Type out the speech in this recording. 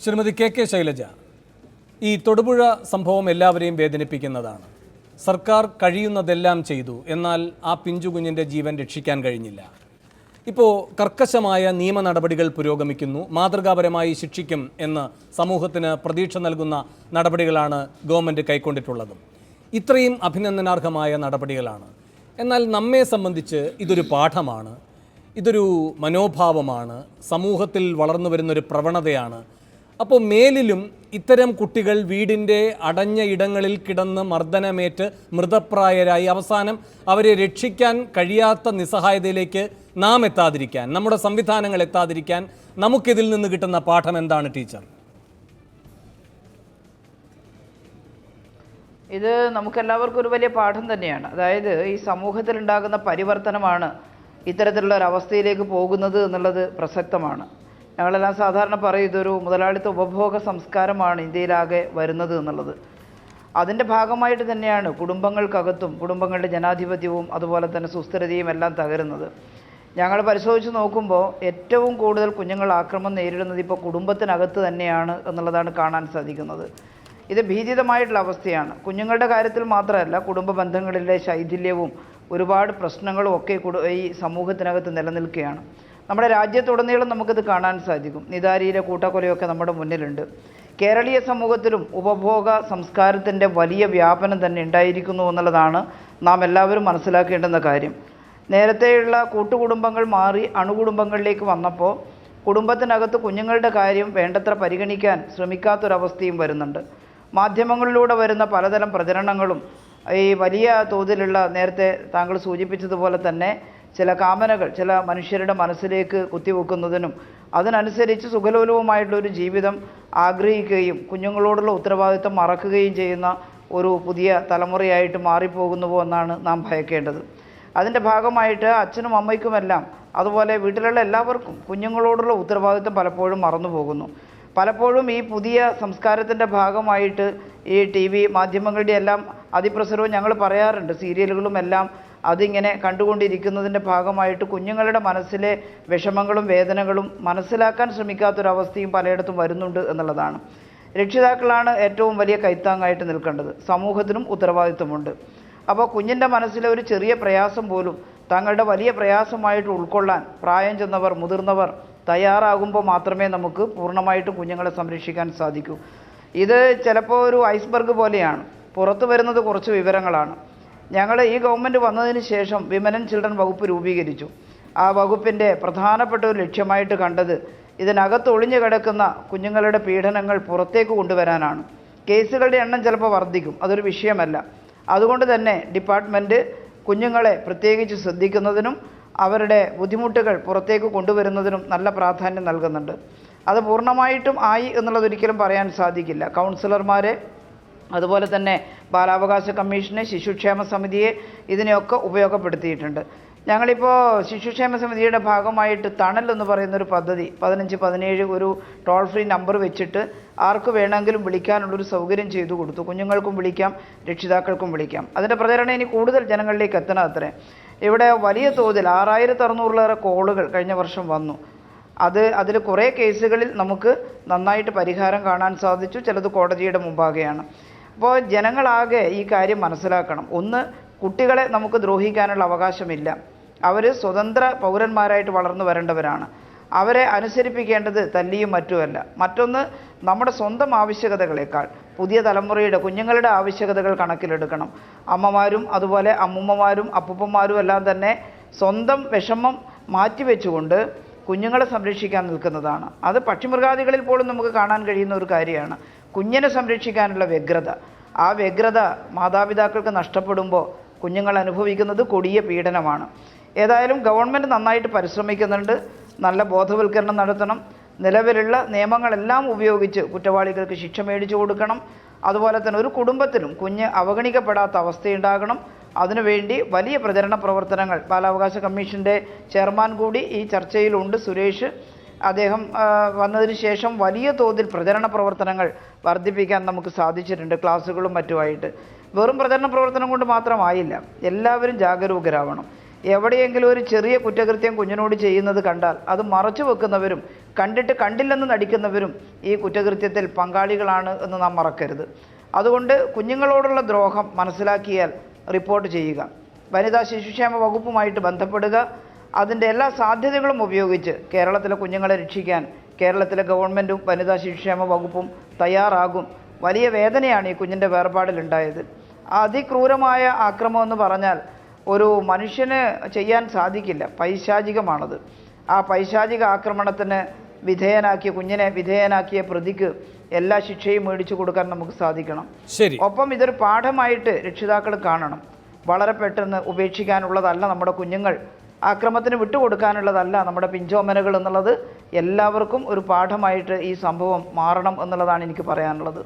Shrimati K Shailaja, ഈ തൊടുപുഴ സംഭവം എല്ലാവരെയും വേദനിപ്പിക്കുന്നതാണ്. സർക്കാർ കഴിയുന്നതെല്ലാം ചെയ്തു, എന്നാൽ ആ പിഞ്ചുകുഞ്ഞിൻ്റെ ജീവൻ രക്ഷിക്കാൻ കഴിഞ്ഞില്ല. ഇപ്പോൾ കർക്കശമായ നിയമ നടപടികൾ പുരോഗമിക്കുന്നു. മാതൃകാപരമായി ശിക്ഷിക്കും എന്ന് സമൂഹത്തിന് പ്രതീക്ഷ നൽകുന്ന നടപടികളാണ് ഗവൺമെൻറ് കൈക്കൊണ്ടിട്ടുള്ളത്. ഇത്രയും അഭിനന്ദനാർഹമായ നടപടികളാണ്. എന്നാൽ നമ്മെ സംബന്ധിച്ച് ഇതൊരു പാഠമാണ്, ഇതൊരു മനോഭാവമാണ്, സമൂഹത്തിൽ വളർന്നു വരുന്നൊരു പ്രവണതയാണ്. അപ്പോൾ മേലിലും ഇത്തരം കുട്ടികൾ വീടിൻ്റെ അടഞ്ഞ ഇടങ്ങളിൽ കിടന്ന് മർദ്ദനമേറ്റ് മൃതപ്രായരായി അവസാനം അവരെ രക്ഷിക്കാൻ കഴിയാത്ത നിസ്സഹായതയിലേക്ക് നാം എത്താതിരിക്കാൻ, നമ്മുടെ സംവിധാനങ്ങൾ എത്താതിരിക്കാൻ നമുക്കിതിൽ നിന്ന് കിട്ടുന്ന പാഠം എന്താണ് ടീച്ചർ? ഇത് നമുക്കെല്ലാവർക്കും ഒരു വലിയ പാഠം തന്നെയാണ്. അതായത് ഈ സമൂഹത്തിൽ ഉണ്ടാകുന്ന പരിവർത്തനമാണ് ഇത്തരത്തിലുള്ള ഒരവസ്ഥയിലേക്ക് പോകുന്നത് എന്നുള്ളത് പ്രസക്തമാണ്. ഞങ്ങളെല്ലാം സാധാരണ പറയും ഇതൊരു മുതലാളിത്ത ഉപഭോഗ സംസ്കാരമാണ് ഇന്ത്യയിലാകെ വരുന്നത് എന്നുള്ളത്. അതിൻ്റെ ഭാഗമായിട്ട് തന്നെയാണ് കുടുംബങ്ങൾക്കകത്തും കുടുംബങ്ങളുടെ ജനാധിപത്യവും അതുപോലെ തന്നെ സുസ്ഥിരതയും എല്ലാം തകരുന്നത്. ഞങ്ങൾ പരിശോധിച്ച് നോക്കുമ്പോൾ ഏറ്റവും കൂടുതൽ കുഞ്ഞുങ്ങൾ ആക്രമണം നേരിടുന്നത് ഇപ്പോൾ കുടുംബത്തിനകത്ത് തന്നെയാണ് എന്നുള്ളതാണ് കാണാൻ സാധിക്കുന്നത്. ഇത് ഭീതിതമായിട്ടുള്ള അവസ്ഥയാണ്. കുഞ്ഞുങ്ങളുടെ കാര്യത്തിൽ മാത്രമല്ല, കുടുംബ ബന്ധങ്ങളിലെ ശൈഥില്യവും ഒരുപാട് പ്രശ്നങ്ങളും ഒക്കെ ഈ സമൂഹത്തിനകത്ത് നിലനിൽക്കുകയാണ്. നമ്മുടെ രാജ്യത്തുടനീളം നമുക്കിത് കാണാൻ സാധിക്കും. നിതാരിയിലെ കൂട്ടക്കൊലയൊക്കെ നമ്മുടെ മുന്നിലുണ്ട്. കേരളീയ സമൂഹത്തിലും ഉപഭോഗ സംസ്കാരത്തിൻ്റെ വലിയ വ്യാപനം തന്നെ ഉണ്ടായിരിക്കുന്നു എന്നുള്ളതാണ് നാം എല്ലാവരും മനസ്സിലാക്കേണ്ടുന്ന കാര്യം. നേരത്തെയുള്ള കൂട്ടുകുടുംബങ്ങൾ മാറി അണുകുടുംബങ്ങളിലേക്ക് വന്നപ്പോൾ കുടുംബത്തിനകത്ത് കുഞ്ഞുങ്ങളുടെ കാര്യം വേണ്ടത്ര പരിഗണിക്കാൻ ശ്രമിക്കാത്തൊരവസ്ഥയും വരുന്നുണ്ട്. മാധ്യമങ്ങളിലൂടെ വരുന്ന പലതരം പ്രചരണങ്ങളും ഈ വലിയ തോതിലുള്ള, നേരത്തെ താങ്കൾ സൂചിപ്പിച്ചതുപോലെ തന്നെ, ചില കാമനകൾ ചില മനുഷ്യരുടെ മനസ്സിലേക്ക് കുത്തിവെക്കുന്നതിനും അതിനനുസരിച്ച് സുഖലോലവുമായിട്ടുള്ളൊരു ജീവിതം ആഗ്രഹിക്കുകയും കുഞ്ഞുങ്ങളോടുള്ള ഉത്തരവാദിത്വം മറക്കുകയും ചെയ്യുന്ന ഒരു പുതിയ തലമുറയായിട്ട് മാറിപ്പോകുന്നുവോ എന്നാണ് നാം ഭയക്കേണ്ടത്. അതിൻ്റെ ഭാഗമായിട്ട് അച്ഛനും അമ്മയ്ക്കുമെല്ലാം അതുപോലെ വീട്ടിലുള്ള എല്ലാവർക്കും കുഞ്ഞുങ്ങളോടുള്ള ഉത്തരവാദിത്വം പലപ്പോഴും മറന്നു പോകുന്നു. പലപ്പോഴും ഈ പുതിയ സംസ്കാരത്തിൻ്റെ ഭാഗമായിട്ട് ഈ TV മാധ്യമങ്ങളുടെ എല്ലാം അതിപ്രസരവും ഞങ്ങൾ പറയാറുണ്ട്, സീരിയലുകളും എല്ലാം അതിങ്ങനെ കണ്ടുകൊണ്ടിരിക്കുന്നതിൻ്റെ ഭാഗമായിട്ട് കുഞ്ഞുങ്ങളുടെ മനസ്സിലെ വിഷമങ്ങളും വേദനകളും മനസ്സിലാക്കാൻ ശ്രമിക്കാത്തൊരവസ്ഥയും പലയിടത്തും വരുന്നുണ്ട് എന്നുള്ളതാണ്. രക്ഷിതാക്കളാണ് ഏറ്റവും വലിയ കൈത്താങ്ങായിട്ട് നിൽക്കേണ്ടത്. സമൂഹത്തിനും ഉത്തരവാദിത്വമുണ്ട്. അപ്പോൾ കുഞ്ഞിൻ്റെ മനസ്സിലെ ഒരു ചെറിയ പ്രയാസം പോലും തങ്ങളുടെ വലിയ പ്രയാസമായിട്ട് ഉൾക്കൊള്ളാൻ പ്രായം ചെന്നവർ, മുതിർന്നവർ തയ്യാറാകുമ്പോൾ മാത്രമേ നമുക്ക് പൂർണ്ണമായിട്ടും കുഞ്ഞുങ്ങളെ സംരക്ഷിക്കാൻ സാധിക്കൂ. ഇത് ചിലപ്പോൾ ഒരു ഐസ്ബർഗ് പോലെയാണ്. പുറത്തു വരുന്നത് കുറച്ച് വിവരങ്ങളാണ്. ഞങ്ങൾ ഈ ഗവൺമെൻറ് വന്നതിന് ശേഷം വിമൻ ആൻഡ് ചിൽഡ്രൻ വകുപ്പ് രൂപീകരിച്ചു. ആ വകുപ്പിൻ്റെ പ്രധാനപ്പെട്ട ഒരു ലക്ഷ്യമായിട്ട് കണ്ടത് ഇതിനകത്ത് ഒളിഞ്ഞു കിടക്കുന്ന കുഞ്ഞുങ്ങളുടെ പീഡനങ്ങൾ പുറത്തേക്ക് കൊണ്ടുവരാനാണ്. കേസുകളുടെ എണ്ണം ചിലപ്പോൾ വർദ്ധിക്കും, അതൊരു വിഷയമല്ല. അതുകൊണ്ട് തന്നെ ഡിപ്പാർട്ട്മെൻറ്റ് കുഞ്ഞുങ്ങളെ പ്രത്യേകിച്ച് ശ്രദ്ധിക്കുന്നതിനും അവരുടെ ബുദ്ധിമുട്ടുകൾ പുറത്തേക്ക് കൊണ്ടുവരുന്നതിനും നല്ല പ്രാധാന്യം നൽകുന്നുണ്ട്. അത് പൂർണ്ണമായിട്ടും ആയി എന്നുള്ളതൊരിക്കലും പറയാൻ സാധിക്കില്ല. കൗൺസിലർമാരെ, അതുപോലെ തന്നെ ബാലാവകാശ കമ്മീഷനെ, ശിശുക്ഷേമ സമിതിയെ, ഇതിനെയൊക്കെ ഉപയോഗപ്പെടുത്തിയിട്ടുണ്ട്. ഞങ്ങളിപ്പോൾ ശിശുക്ഷേമ സമിതിയുടെ ഭാഗമായിട്ട് തണൽ എന്ന് പറയുന്നൊരു പദ്ധതി 1517 ഒരു ടോൾ ഫ്രീ നമ്പർ വെച്ചിട്ട് ആർക്ക് വേണമെങ്കിലും വിളിക്കാനുള്ളൊരു സൗകര്യം ചെയ്തു കൊടുത്തു. കുഞ്ഞുങ്ങൾക്കും വിളിക്കാം, രക്ഷിതാക്കൾക്കും വിളിക്കാം. അതിൻ്റെ പ്രചരണം ഇനി കൂടുതൽ ജനങ്ങളിലേക്ക് എത്തണം അത്രേ. ഇവിടെ വലിയ തോതിൽ 6600-ലേറെ കോളുകൾ കഴിഞ്ഞ വർഷം വന്നു. അതിൽ കുറേ കേസുകളിൽ നമുക്ക് നന്നായിട്ട് പരിഹാരം കാണാൻ സാധിച്ചു. ചിലത് കോടതിയുടെ മുമ്പാകെയാണ്. അപ്പോൾ ജനങ്ങളാകെ ഈ കാര്യം മനസ്സിലാക്കണം. ഒന്ന്, കുട്ടികളെ നമുക്ക് ദ്രോഹിക്കാനുള്ള അവകാശമില്ല. അവർ സ്വതന്ത്ര പൗരന്മാരായിട്ട് വളർന്നു വരേണ്ടവരാണ്. അവരെ അനുസരിപ്പിക്കേണ്ടത് തല്ലിയും മറ്റുമല്ല. മറ്റൊന്ന്, നമ്മുടെ സ്വന്തം ആവശ്യകതകളേക്കാൾ പുതിയ തലമുറയുടെ കുഞ്ഞുങ്ങളുടെ ആവശ്യകതകൾ കണക്കിലെടുക്കണം. അമ്മമാരും അതുപോലെ അമ്മുമ്മമാരും അപ്പൂപ്പന്മാരും എല്ലാം തന്നെ സ്വന്തം വിഷമം മാറ്റിവെച്ചുകൊണ്ട് കുഞ്ഞുങ്ങളെ സംരക്ഷിക്കാൻ നിൽക്കുന്നതാണ്. അത് പക്ഷിമൃഗാദികളിൽ പോലും നമുക്ക് കാണാൻ കഴിയുന്ന ഒരു കാര്യമാണ്. കുഞ്ഞിനെ സംരക്ഷിക്കാനുള്ള വ്യഗ്രത, ആ വ്യഗ്രത മാതാപിതാക്കൾക്ക് നഷ്ടപ്പെടുമ്പോൾ കുഞ്ഞുങ്ങൾ അനുഭവിക്കുന്നത് കൊടിയ പീഡനമാണ്. ഏതായാലും ഗവൺമെൻറ് നന്നായിട്ട് പരിശ്രമിക്കുന്നുണ്ട്. നല്ല ബോധവൽക്കരണം നടത്തണം. നിലവിലുള്ള നിയമങ്ങളെല്ലാം ഉപയോഗിച്ച് കുറ്റവാളികൾക്ക് ശിക്ഷ മേടിച്ചു കൊടുക്കണം. അതുപോലെ തന്നെ ഒരു കുടുംബത്തിലും കുഞ്ഞ് അവഗണിക്കപ്പെടാത്ത അവസ്ഥയുണ്ടാകണം. അതിനുവേണ്ടി വലിയ പ്രചരണ പ്രവർത്തനങ്ങൾ ബാലാവകാശ കമ്മീഷൻ്റെ ചെയർമാൻ കൂടി ഈ ചർച്ചയിലുണ്ട്, സുരേഷ്. അദ്ദേഹം വന്നതിന് ശേഷം വലിയ തോതിൽ പ്രചരണ പ്രവർത്തനങ്ങൾ വർദ്ധിപ്പിക്കാൻ നമുക്ക് സാധിച്ചിട്ടുണ്ട്, ക്ലാസ്സുകളും മറ്റുമായിട്ട്. വെറും പ്രചരണ പ്രവർത്തനം കൊണ്ട് മാത്രമായില്ല, എല്ലാവരും ജാഗരൂകരാവണം. എവിടെയെങ്കിലും ഒരു ചെറിയ കുറ്റകൃത്യം കുഞ്ഞിനോട് ചെയ്യുന്നത് കണ്ടാൽ അത് മറച്ചു വെക്കുന്നവരും കണ്ടിട്ട് കണ്ടില്ലെന്ന് നടിക്കുന്നവരും ഈ കുറ്റകൃത്യത്തിൽ പങ്കാളികളാണ് എന്ന് നാം മറക്കരുത്. അതുകൊണ്ട് കുഞ്ഞുങ്ങളോടുള്ള ദ്രോഹം മനസ്സിലാക്കിയാൽ റിപ്പോർട്ട് ചെയ്യുക, വനിതാ ശിശുക്ഷേമ വകുപ്പുമായിട്ട് ബന്ധപ്പെടുക. അതിൻ്റെ എല്ലാ സാധ്യതകളും ഉപയോഗിച്ച് കേരളത്തിലെ കുഞ്ഞുങ്ങളെ രക്ഷിക്കാൻ കേരളത്തിലെ ഗവൺമെൻറ്റും വനിതാ ശിശുക്ഷേമ വകുപ്പും തയ്യാറാകും. വലിയ വേദനയാണ് ഈ കുഞ്ഞിൻ്റെ വേർപാടിലുണ്ടായത്. അതിക്രൂരമായ ആക്രമണം എന്ന് പറഞ്ഞാൽ ഒരു മനുഷ്യന് ചെയ്യാൻ സാധിക്കില്ല, പൈശാചികമാണത്. ആ പൈശാചിക ആക്രമണത്തിന് കുഞ്ഞിനെ വിധേയനാക്കിയ പ്രതിക്ക് എല്ലാ ശിക്ഷയും മേടിച്ചു കൊടുക്കാൻ നമുക്ക് സാധിക്കണം. ശരി. ഒപ്പം ഇതൊരു പാഠമായിട്ട് രക്ഷിതാക്കൾ കാണണം. വളരെ പെട്ടെന്ന് ഉപേക്ഷിക്കാനുള്ളതല്ല നമ്മുടെ കുഞ്ഞുങ്ങൾ, ആക്രമണത്തിന് വിട്ടുകൊടുക്കാനുള്ളതല്ല നമ്മുടെ പിഞ്ചോമനകൾ എന്നുള്ളത് എല്ലാവർക്കും ഒരു പാഠമായിട്ട് ഈ സംഭവം മാറണം എന്നുള്ളതാണ് എനിക്ക് പറയാനുള്ളത്.